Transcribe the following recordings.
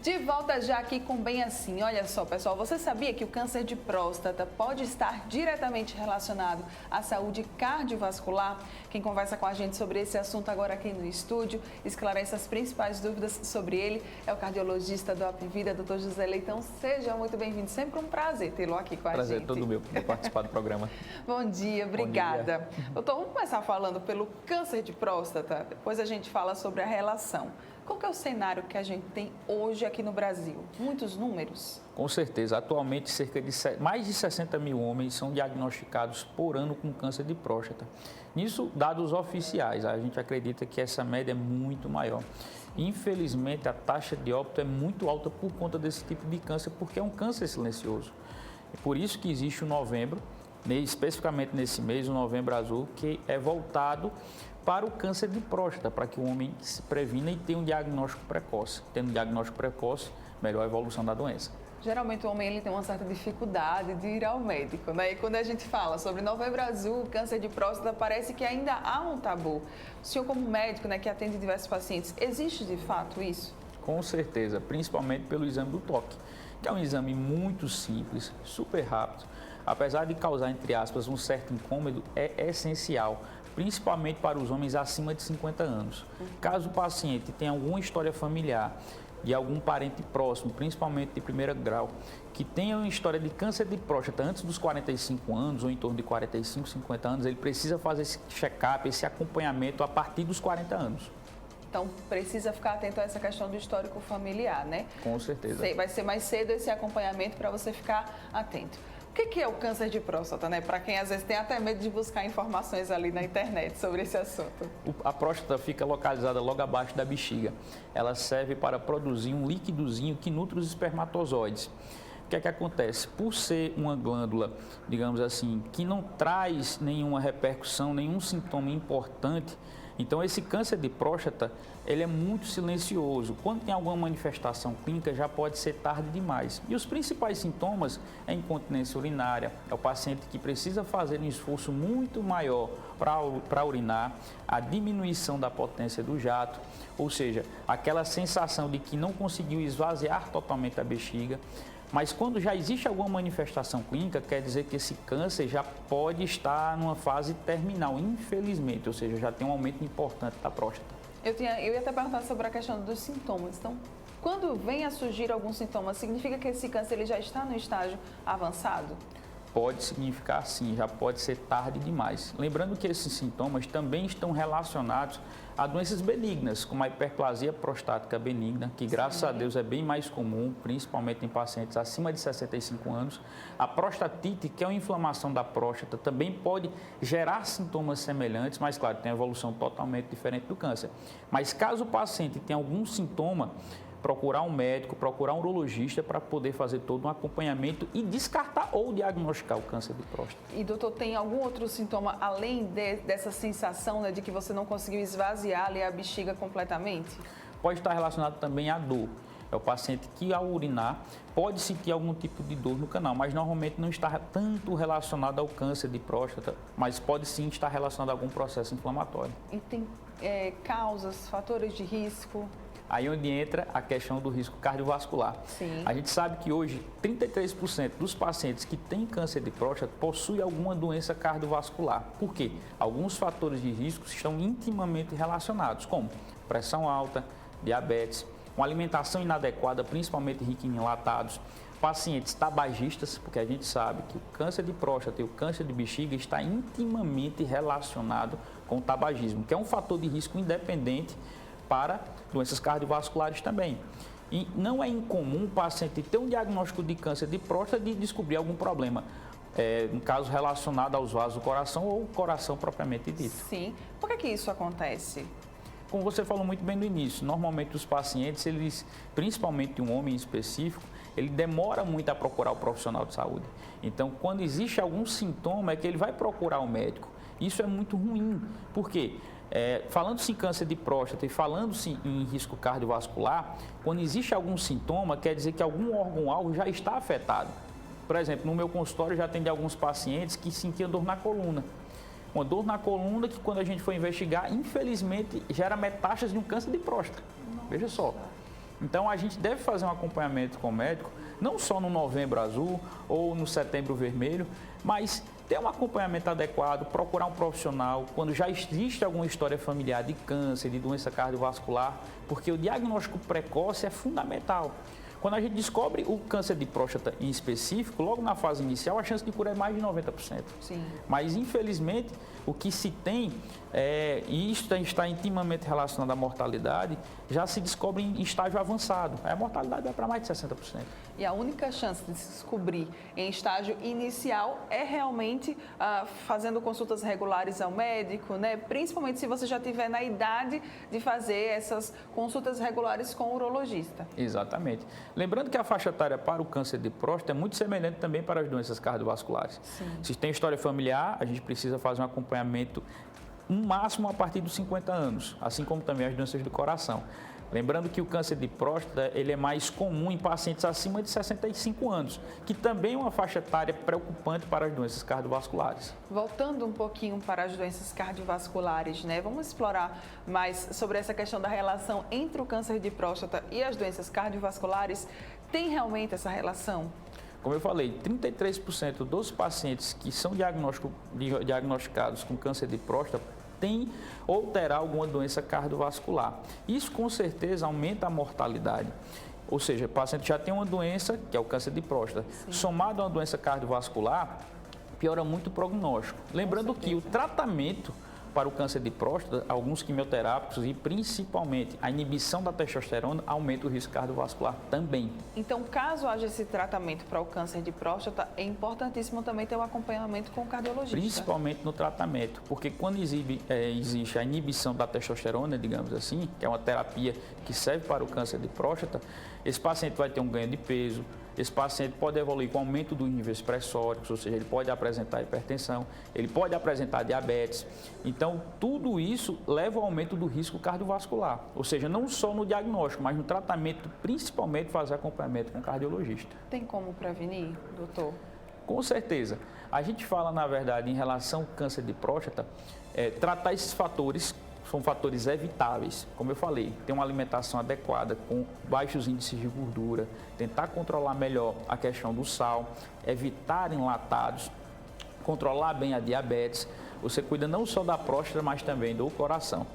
De volta já aqui com Bem Assim. Olha só, pessoal, você sabia que o câncer de próstata pode estar diretamente relacionado à saúde cardiovascular? Quem conversa com a gente sobre esse assunto agora aqui no estúdio, esclarece as principais dúvidas sobre ele, é o cardiologista do Apivida, Dr. José Leitão. Seja muito bem-vindo, sempre um prazer tê-lo aqui com a gente. Prazer todo meu por participar do programa. Bom dia, obrigada. Bom dia. Doutor, vamos começar falando pelo câncer de próstata, depois a gente fala sobre a relação. Qual que é o cenário que a gente tem hoje aqui no Brasil? Muitos números? Com certeza. Atualmente, mais de 60 mil homens são diagnosticados por ano com câncer de próstata. Nisso, dados oficiais, a gente acredita que essa média é muito maior. Infelizmente, a taxa de óbito é muito alta por conta desse tipo de câncer, porque é um câncer silencioso. É por isso que existe o novembro, especificamente nesse mês, o Novembro Azul, que é voltado para o câncer de próstata, para que o homem se previna e tenha um diagnóstico precoce. Tendo um diagnóstico precoce, melhor a evolução da doença. Geralmente o homem ele tem uma certa dificuldade de ir ao médico, né? E quando a gente fala sobre Novembro Azul, câncer de próstata, parece que ainda há um tabu. O senhor como médico, né, que atende diversos pacientes, existe de fato isso? Com certeza, principalmente pelo exame do toque, que é um exame muito simples, super rápido. Apesar de causar, entre aspas, um certo incômodo, é essencial, principalmente para os homens acima de 50 anos. Caso o paciente tenha alguma história familiar de algum parente próximo, principalmente de primeiro grau, que tenha uma história de câncer de próstata antes dos 45 anos ou em torno de 45, 50 anos, ele precisa fazer esse check-up, esse acompanhamento a partir dos 40 anos. Então, precisa ficar atento a essa questão do histórico familiar, né? Com certeza. Vai ser mais cedo esse acompanhamento para você ficar atento. O que é o câncer de próstata, né? Para quem às vezes tem até medo de buscar informações ali na internet sobre esse assunto. A próstata fica localizada logo abaixo da bexiga. Ela serve para produzir um líquidozinho que nutre os espermatozoides. O que é que acontece? Por ser uma glândula, digamos assim, que não traz nenhuma repercussão, nenhum sintoma importante, então esse câncer de próstata, ele é muito silencioso. Quando tem alguma manifestação clínica, já pode ser tarde demais. E os principais sintomas é incontinência urinária, é o paciente que precisa fazer um esforço muito maior para urinar, a diminuição da potência do jato, ou seja, aquela sensação de que não conseguiu esvaziar totalmente a bexiga. Mas quando já existe alguma manifestação clínica, quer dizer que esse câncer já pode estar numa fase terminal, infelizmente, ou seja, já tem um aumento importante da próstata. Eu ia até perguntar sobre a questão dos sintomas. Então, quando vem a surgir algum sintoma, significa que esse câncer ele já está no estágio avançado? Pode significar sim, já pode ser tarde demais. Lembrando que esses sintomas também estão relacionados a doenças benignas, como a hiperplasia prostática benigna, que graças a Deus é bem mais comum, principalmente em pacientes acima de 65 anos. A prostatite, que é uma inflamação da próstata, também pode gerar sintomas semelhantes, mas claro, tem uma evolução totalmente diferente do câncer. Mas caso o paciente tenha algum sintoma, procurar um médico, procurar um urologista para poder fazer todo um acompanhamento e descartar ou diagnosticar o câncer de próstata. E doutor, tem algum outro sintoma além dessa sensação, né, de que você não conseguiu esvaziar ali a bexiga completamente? Pode estar relacionado também à dor. É o paciente que, ao urinar, pode sentir algum tipo de dor no canal, mas normalmente não está tanto relacionado ao câncer de próstata, mas pode sim estar relacionado a algum processo inflamatório. E tem causas, fatores de risco? Aí onde entra a questão do risco cardiovascular. Sim. A gente sabe que hoje 33% dos pacientes que têm câncer de próstata possuem alguma doença cardiovascular. Por quê? Alguns fatores de risco estão intimamente relacionados, como pressão alta, diabetes, uma alimentação inadequada, principalmente rica em enlatados, pacientes tabagistas, porque a gente sabe que o câncer de próstata e o câncer de bexiga está intimamente relacionado com o tabagismo, que é um fator de risco independente para doenças cardiovasculares também. E não é incomum o paciente ter um diagnóstico de câncer de próstata e descobrir algum problema, no caso relacionado aos vasos do coração ou coração propriamente dito. Sim. Por que isso acontece? Como você falou muito bem no início, normalmente os pacientes, principalmente um homem em específico, ele demora muito a procurar o profissional de saúde. Então, quando existe algum sintoma, é que ele vai procurar o médico. Isso é muito ruim. Por quê? Falando-se em câncer de próstata e falando-se em risco cardiovascular, quando existe algum sintoma, quer dizer que algum órgão-alvo já está afetado. Por exemplo, no meu consultório já atendi alguns pacientes que sentiam dor na coluna. Uma dor na coluna que, quando a gente foi investigar, infelizmente, gera metástase de um câncer de próstata. Nossa. Veja só. Então, a gente deve fazer um acompanhamento com o médico, não só no Novembro Azul ou no Setembro Vermelho, mas ter um acompanhamento adequado, procurar um profissional quando já existe alguma história familiar de câncer, de doença cardiovascular, porque o diagnóstico precoce é fundamental. Quando a gente descobre o câncer de próstata em específico, logo na fase inicial, a chance de cura é mais de 90%. Sim. Mas, infelizmente, o que se tem, e isso está intimamente relacionado à mortalidade, já se descobre em estágio avançado. A mortalidade vai para mais de 60%. E a única chance de se descobrir em estágio inicial é realmente fazendo consultas regulares ao médico, né? Principalmente se você já estiver na idade de fazer essas consultas regulares com o urologista. Exatamente. Lembrando que a faixa etária para o câncer de próstata é muito semelhante também para as doenças cardiovasculares. Sim. Se tem história familiar, a gente precisa fazer um acompanhamento no máximo a partir dos 50 anos, assim como também as doenças do coração. Lembrando que o câncer de próstata ele é mais comum em pacientes acima de 65 anos, que também é uma faixa etária preocupante para as doenças cardiovasculares. Voltando um pouquinho para as doenças cardiovasculares, né? Vamos explorar mais sobre essa questão da relação entre o câncer de próstata e as doenças cardiovasculares. Tem realmente essa relação? Como eu falei, 33% dos pacientes que são diagnosticados com câncer de próstata tem ou terá alguma doença cardiovascular. Isso, com certeza, aumenta a mortalidade. Ou seja, o paciente já tem uma doença, que é o câncer de próstata, sim, somado a uma doença cardiovascular, piora muito o prognóstico. Lembrando que o tratamento para o câncer de próstata, alguns quimioterápicos e principalmente a inibição da testosterona aumenta o risco cardiovascular também. Então, caso haja esse tratamento para o câncer de próstata, é importantíssimo também ter um acompanhamento com o cardiologista. Principalmente no tratamento, porque quando existe a inibição da testosterona, digamos assim, que é uma terapia que serve para o câncer de próstata, esse paciente vai ter um ganho de peso. Esse paciente pode evoluir com aumento dos níveis pressóricos, ou seja, ele pode apresentar hipertensão, ele pode apresentar diabetes. Então, tudo isso leva ao aumento do risco cardiovascular. Ou seja, não só no diagnóstico, mas no tratamento, principalmente fazer acompanhamento com o cardiologista. Tem como prevenir, doutor? Com certeza. A gente fala, na verdade, em relação ao câncer de próstata, tratar esses fatores são fatores evitáveis. Como eu falei, ter uma alimentação adequada, com baixos índices de gordura, tentar controlar melhor a questão do sal, evitar enlatados, controlar bem a diabetes. Você cuida não só da próstata, mas também do coração.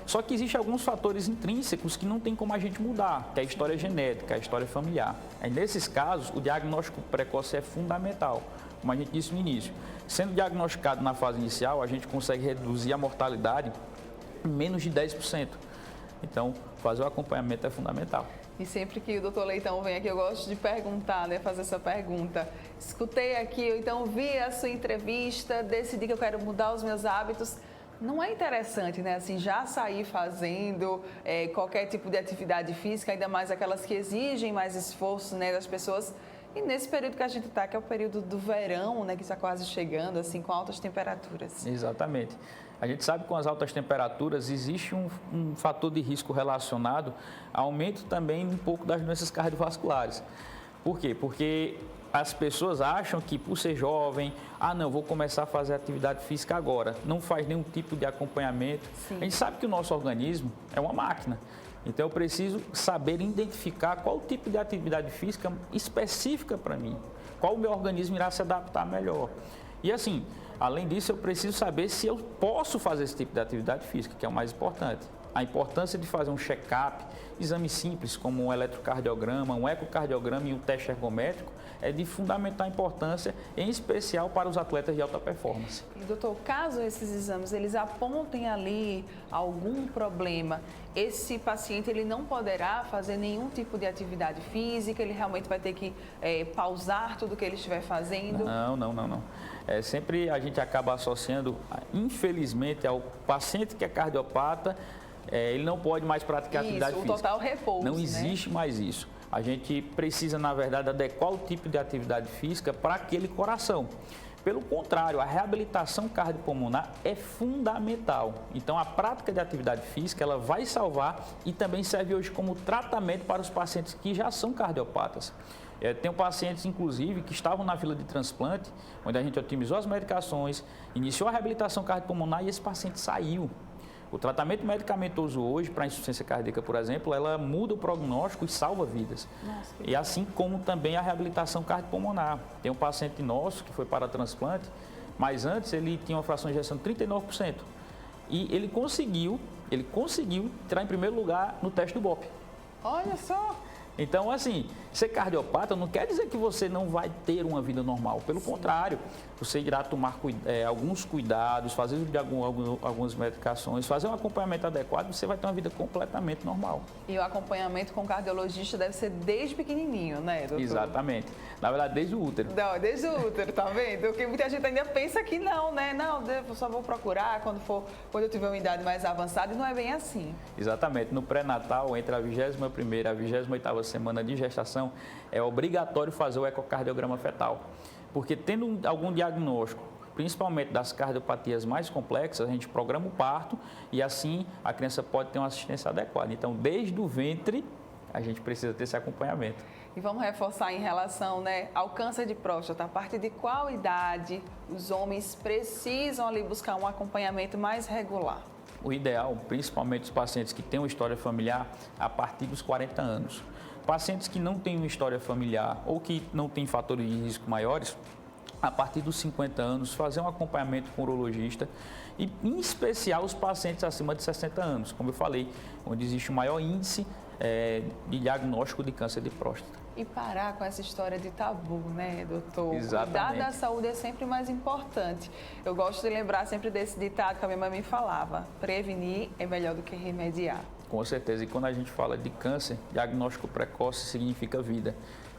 Só que existem alguns fatores intrínsecos que não tem como a gente mudar, que é a história genética, a história familiar. Aí, nesses casos, o diagnóstico precoce é fundamental, como a gente disse no início. Sendo diagnosticado na fase inicial, a gente consegue reduzir a mortalidade em menos de 10%. Então, fazer o acompanhamento é fundamental. E sempre que o doutor Leitão vem aqui, eu gosto de perguntar, né? Fazer essa pergunta. Escutei aqui, então vi a sua entrevista, decidi que eu quero mudar os meus hábitos. Não é interessante, né? Assim, já sair fazendo qualquer tipo de atividade física, ainda mais aquelas que exigem mais esforço, né, das pessoas. E nesse período que a gente está, que é o período do verão, né, que está quase chegando, assim, com altas temperaturas. Exatamente. A gente sabe que com as altas temperaturas existe um fator de risco relacionado a aumento também um pouco das doenças cardiovasculares. Por quê? Porque as pessoas acham que por ser jovem, não, vou começar a fazer atividade física agora. Não faz nenhum tipo de acompanhamento. Sim. A gente sabe que o nosso organismo é uma máquina. Então, eu preciso saber identificar qual tipo de atividade física específica para mim. Qual o meu organismo irá se adaptar melhor. E assim, além disso, eu preciso saber se eu posso fazer esse tipo de atividade física, que é o mais importante. A importância de fazer um check-up, exames simples como um eletrocardiograma, um ecocardiograma e um teste ergométrico, é de fundamental importância, em especial para os atletas de alta performance. E, doutor, caso esses exames eles apontem ali algum problema, esse paciente ele não poderá fazer nenhum tipo de atividade física, ele realmente vai ter que pausar tudo que ele estiver fazendo? Não. Sempre a gente acaba associando, infelizmente, ao paciente que é cardiopata, ele não pode mais praticar atividade física. Isso, o total repouso, não existe mais isso. A gente precisa, na verdade, adequar o tipo de atividade física para aquele coração. Pelo contrário, a reabilitação cardiopulmonar é fundamental. Então, a prática de atividade física, ela vai salvar e também serve hoje como tratamento para os pacientes que já são cardiopatas. Tenho pacientes, inclusive, que estavam na fila de transplante, onde a gente otimizou as medicações, iniciou a reabilitação cardiopulmonar e esse paciente saiu. O tratamento medicamentoso hoje, para insuficiência cardíaca, por exemplo, ela muda o prognóstico e salva vidas. Nossa, e assim como também a reabilitação cardiopulmonar. Tem um paciente nosso que foi para transplante, mas antes ele tinha uma fração de ejeção de 39%. E ele conseguiu entrar em primeiro lugar no teste do BOP. olha só. Então, assim, ser cardiopata não quer dizer que você não vai ter uma vida normal. Pelo contrário, você irá tomar alguns cuidados, fazer uso de algumas medicações, fazer um acompanhamento adequado, você vai ter uma vida completamente normal. E o acompanhamento com o cardiologista deve ser desde pequenininho, né, doutor? Exatamente. Na verdade, desde o útero. Não, desde o útero, tá vendo? Porque muita gente ainda pensa que não, né? Não, eu só vou procurar quando eu tiver uma idade mais avançada, e não é bem assim. Exatamente. No pré-natal, entre a 21ª e a 28ª semana de gestação, é obrigatório fazer o ecocardiograma fetal. Porque tendo algum diagnóstico, principalmente das cardiopatias mais complexas, a gente programa o parto e assim a criança pode ter uma assistência adequada. Então, desde o ventre, a gente precisa ter esse acompanhamento. E vamos reforçar em relação, né, ao câncer de próstata. A partir de qual idade os homens precisam ali buscar um acompanhamento mais regular? O ideal, principalmente os pacientes que têm uma história familiar, a partir dos 40 anos. Pacientes que não têm uma história familiar ou que não têm fatores de risco maiores, a partir dos 50 anos, fazer um acompanhamento com o urologista e, em especial, os pacientes acima de 60 anos, como eu falei, onde existe o maior índice de diagnóstico de câncer de próstata. E parar com essa história de tabu, né, doutor? Exatamente. Cuidar da saúde é sempre mais importante. Eu gosto de lembrar sempre desse ditado que a minha mãe me falava: prevenir é melhor do que remediar. Com certeza. E quando a gente fala de câncer, diagnóstico precoce significa vida.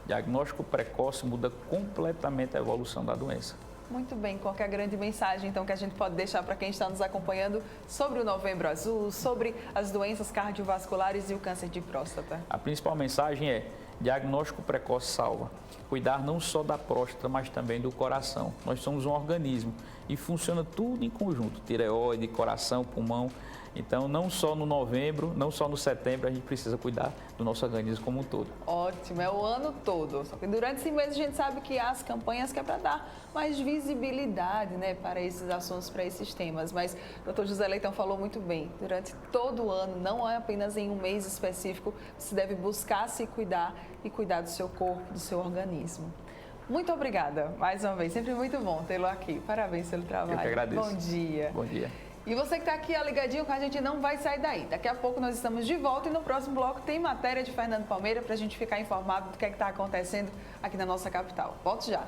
Diagnóstico precoce muda completamente a evolução da doença. Muito bem, qual que é a grande mensagem então que a gente pode deixar para quem está nos acompanhando sobre o Novembro Azul, sobre as doenças cardiovasculares e o câncer de próstata? A principal mensagem é: diagnóstico precoce salva. Cuidar não só da próstata, mas também do coração. Nós somos um organismo e funciona tudo em conjunto, tireoide, coração, pulmão. Então, não só no novembro, não só no setembro, a gente precisa cuidar do nosso organismo como um todo. Ótimo, é o ano todo. Só que durante esse mês a gente sabe que há as campanhas que é para dar mais visibilidade, né, para esses assuntos, para esses temas. Mas o Dr. José Leitão falou muito bem, durante todo o ano, não é apenas em um mês específico, você deve buscar se cuidar e cuidar do seu corpo, do seu organismo. Muito obrigada, mais uma vez, sempre muito bom tê-lo aqui. Parabéns pelo trabalho. Eu que agradeço. Bom dia. Bom dia. E você que está aqui ligadinho com a gente não vai sair daí. Daqui a pouco nós estamos de volta e no próximo bloco tem matéria de Fernando Palmeira para a gente ficar informado do que está acontecendo aqui na nossa capital. Volto já.